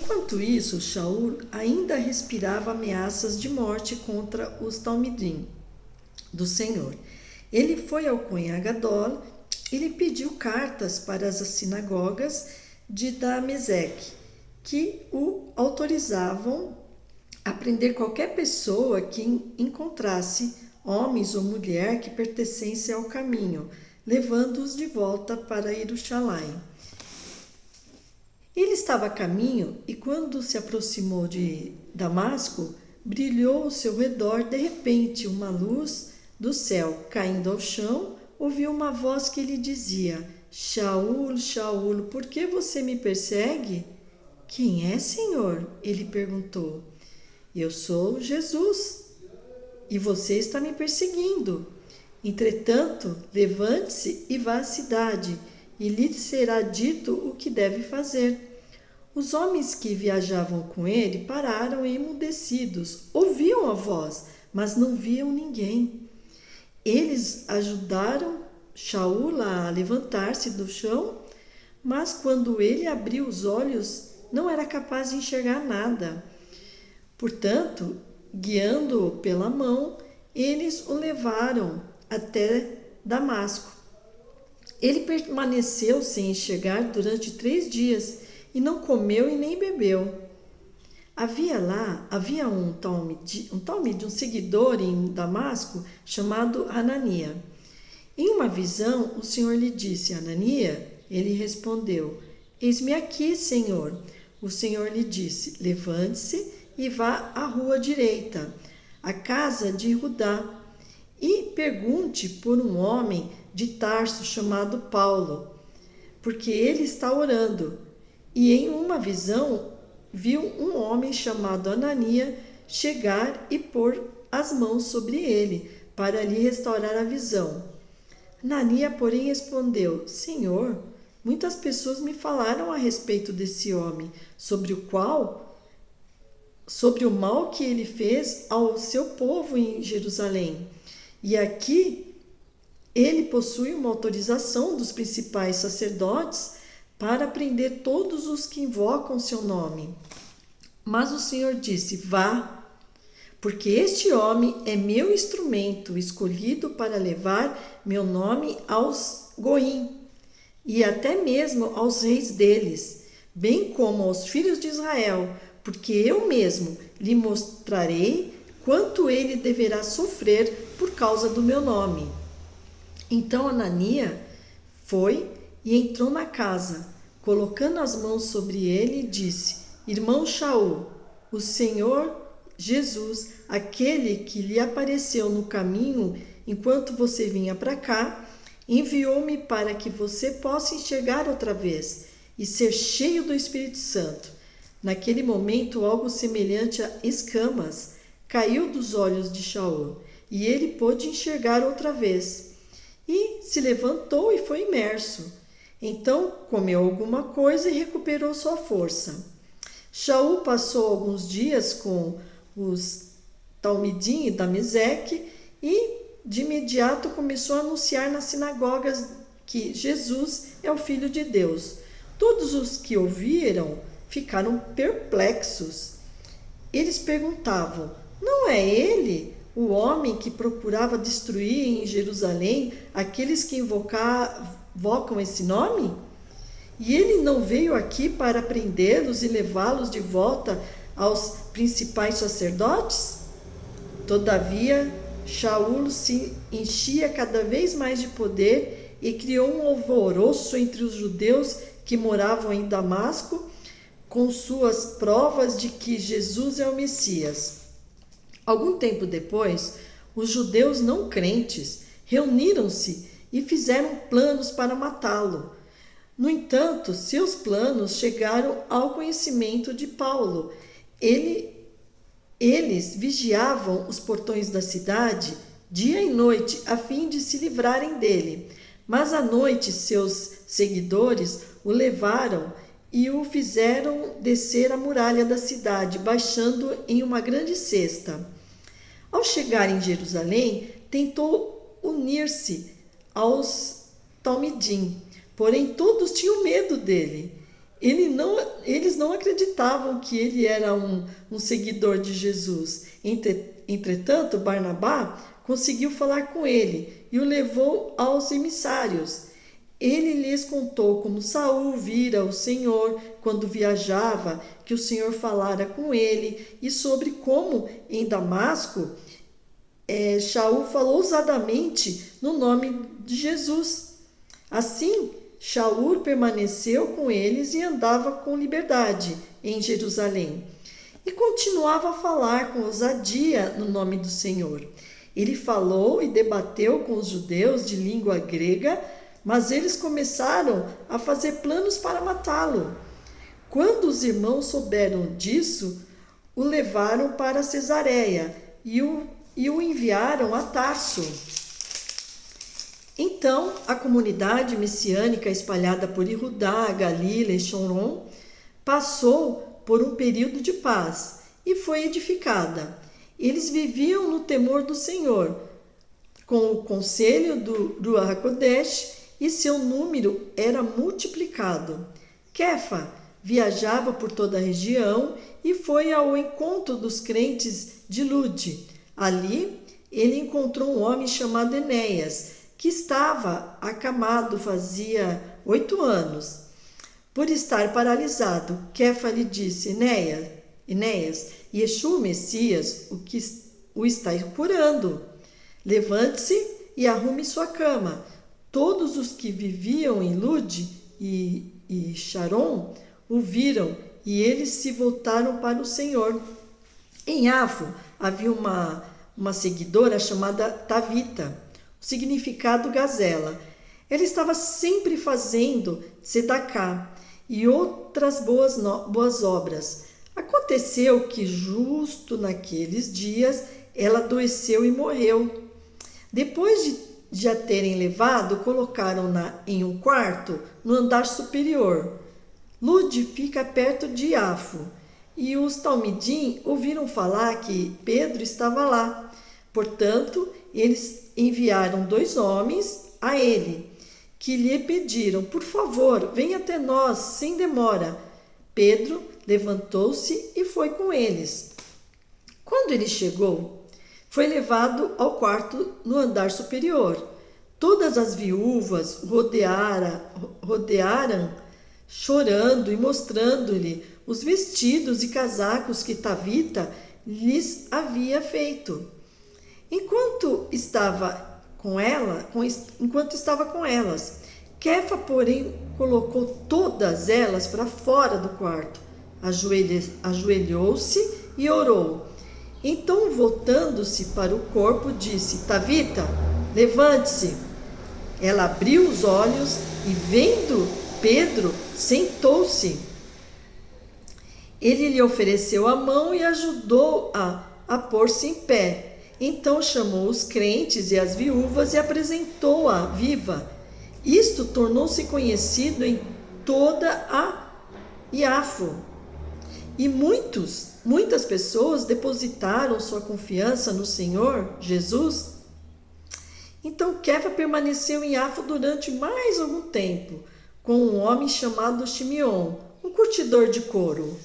Enquanto isso, Shaul ainda respirava ameaças de morte contra os talmidim do Senhor. Ele foi ao Cohen Gadol e lhe pediu cartas para as sinagogas de Dameseque, que o autorizavam a prender qualquer pessoa que encontrasse homens ou mulher que pertencessem ao caminho, levando-os de volta para Jerusalém. Ele estava a caminho e, quando se aproximou de Damasco, brilhou ao seu redor. De repente, uma luz do céu caindo ao chão, ouviu uma voz que lhe dizia: Shaul, Shaul, por que você me persegue? Quem é, Senhor? Ele perguntou. Eu sou Jesus e você está me perseguindo. Entretanto, levante-se e vá à cidade, e lhe será dito o que deve fazer. Os homens que viajavam com ele pararam emudecidos, ouviam a voz, mas não viam ninguém. Eles ajudaram Shaul a levantar-se do chão, mas quando ele abriu os olhos, não era capaz de enxergar nada. Portanto, guiando-o pela mão, eles o levaram até Damasco. Ele permaneceu sem enxergar durante 3 dias e não comeu e nem bebeu. Havia um seguidor em Damasco chamado Anania. Em uma visão, o Senhor lhe disse: Anania? Ele respondeu: Eis-me aqui, Senhor. O Senhor lhe disse: Levante-se e vá à rua direita, à casa de Judá, e pergunte por um homem de Tarso chamado Paulo, porque ele está orando. E em uma visão viu um homem chamado Anania chegar e pôr as mãos sobre ele, para lhe restaurar a visão. Anania, porém, respondeu: Senhor, muitas pessoas me falaram a respeito desse homem, sobre o mal que ele fez ao seu povo em Jerusalém. E aqui ele possui uma autorização dos principais sacerdotes para prender todos os que invocam seu nome. Mas o Senhor disse: Vá, porque este homem é meu instrumento escolhido para levar meu nome aos goim e até mesmo aos reis deles, bem como aos filhos de Israel, porque eu mesmo lhe mostrarei quanto ele deverá sofrer por causa do meu nome. Então Anania foi e entrou na casa, colocando as mãos sobre ele, disse: Irmão Shaul, o Senhor Jesus, aquele que lhe apareceu no caminho enquanto você vinha para cá, enviou-me para que você possa enxergar outra vez e ser cheio do Espírito Santo. Naquele momento, algo semelhante a escamas caiu dos olhos de Shaul, e ele pôde enxergar outra vez. E se levantou e foi imerso. Então comeu alguma coisa e recuperou sua força. Shaul passou alguns dias com os talmidim e Dameseque e de imediato começou a anunciar nas sinagogas que Jesus é o Filho de Deus. Todos os que ouviram ficaram perplexos. Eles perguntavam: não é ele o homem que procurava destruir em Jerusalém aqueles que invocam esse nome? E ele não veio aqui para prendê-los e levá-los de volta aos principais sacerdotes? Todavia, Shaul se enchia cada vez mais de poder e criou um alvoroço entre os judeus que moravam em Damasco, com suas provas de que Jesus é o Messias. Algum tempo depois, os judeus não crentes reuniram-se e fizeram planos para matá-lo. No entanto, seus planos chegaram ao conhecimento de Paulo. Eles vigiavam os portões da cidade dia e noite a fim de se livrarem dele. Mas à noite seus seguidores o levaram e o fizeram descer a muralha da cidade, baixando em uma grande cesta. Ao chegar em Jerusalém, tentou unir-se aos talmidim, porém todos tinham medo dele. eles não acreditavam que ele era um seguidor de Jesus. Entretanto, Barnabá conseguiu falar com ele e o levou aos emissários. Ele lhes contou como Saul vira o Senhor quando viajava, que o Senhor falara com ele, e sobre como em Damasco Shaul falou ousadamente no nome de Jesus. Assim, Shaul permaneceu com eles e andava com liberdade em Jerusalém. E continuava a falar com ousadia no nome do Senhor. Ele falou e debateu com os judeus de língua grega, mas eles começaram a fazer planos para matá-lo. Quando os irmãos souberam disso, o levaram para Cesareia e o enviaram a Tarso. Então, a comunidade messiânica espalhada por Judá, Galila e Sharon passou por um período de paz e foi edificada. Eles viviam no temor do Senhor, com o conselho do Ruach HaKodesh, e seu número era multiplicado. Kefa viajava por toda a região e foi ao encontro dos crentes de Lude. Ali, ele encontrou um homem chamado Enéas, que estava acamado fazia 8 anos. Por estar paralisado, Kefa lhe disse: Enéas, Yeshua, o Messias, o está curando. Levante-se e arrume sua cama. Todos os que viviam em Lude e Sharon o viram e eles se voltaram para o Senhor. Em Afo havia uma seguidora chamada Tavita, o significado gazela. Ela estava sempre fazendo tzedaká e outras boas obras. Aconteceu que justo naqueles dias ela adoeceu e morreu. Depois de a terem levado, colocaram-na em um quarto no andar superior. Lude fica perto de Afo, e os Talmidim ouviram falar que Pedro estava lá. Portanto, eles enviaram 2 homens a ele, que lhe pediram: por favor, venha até nós, sem demora. Pedro levantou-se e foi com eles. Quando ele chegou, foi levado ao quarto no andar superior. Todas as viúvas rodearam, chorando e mostrando-lhe os vestidos e casacos que Tavita lhes havia feito. Enquanto estava com elas, Kefa, porém, colocou todas elas para fora do quarto, ajoelhou-se e orou. Então, voltando-se para o corpo, disse: Tavita, levante-se. Ela abriu os olhos e, vendo Pedro, sentou-se. Ele lhe ofereceu a mão e ajudou-a a pôr-se em pé. Então chamou os crentes e as viúvas e apresentou-a viva. Isto tornou-se conhecido em toda a Iafo. E muitas pessoas depositaram sua confiança no Senhor Jesus. Então Kefa permaneceu em Iafo durante mais algum tempo, com um homem chamado Shimeon, um curtidor de couro.